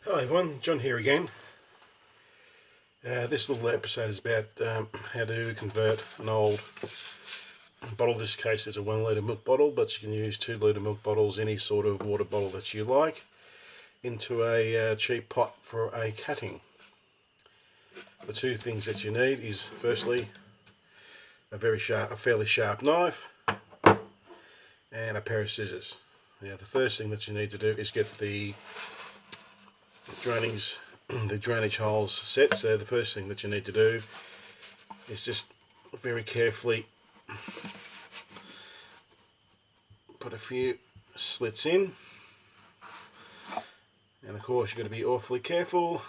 Hi everyone, John here again. This little episode is about how to convert an old bottle. In this case it's a 1 litre milk bottle, but you can use 2 litre milk bottles, any sort of water bottle that you like, into a cheap pot for a cutting. The two things that you need is firstly a fairly sharp knife and a pair of scissors. Now the first thing that you need to do is get the drainage holes set. So the first thing that you need to do is just very carefully put a few slits in, and of course you've got to be awfully careful.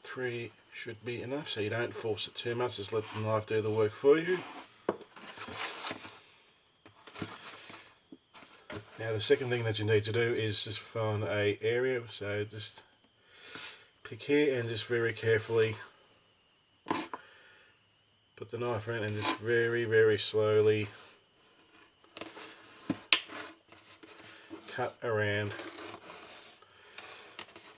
3 should be enough, so you don't force it too much, just let the knife do the work for you. Now the second thing that you need to do is just find a area, so just pick here and just very carefully put the knife around and just very slowly cut around.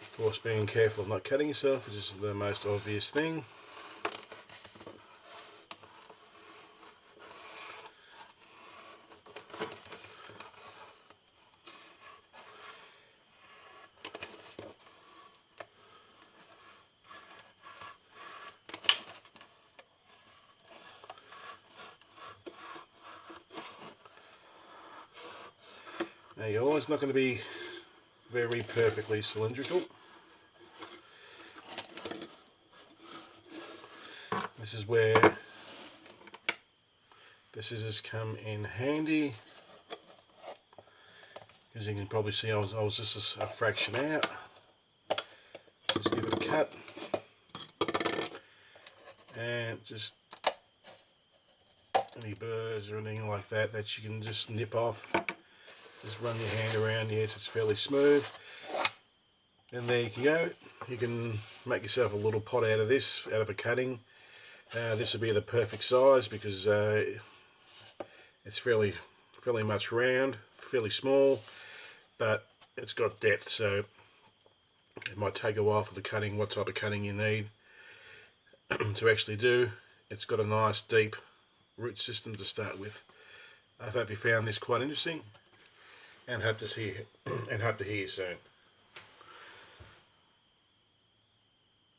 Of course, being careful of not cutting yourself, which is the most obvious thing. Now you're always not going to be very perfectly cylindrical. This is where the scissors come in handy, as you can probably see I was just a fraction out. Just give it a cut and just any burrs or anything like that you can just nip off. Just run your hand around. Yes, it's fairly smooth, and there you can go. You can make yourself a little pot out of this, out of a cutting. This would be the perfect size because it's fairly much round, fairly small, but it's got depth, so it might take a while for the cutting, what type of cutting you need to actually do. It's got a nice deep root system to start with. I hope you found this quite interesting, and hope to hear you soon.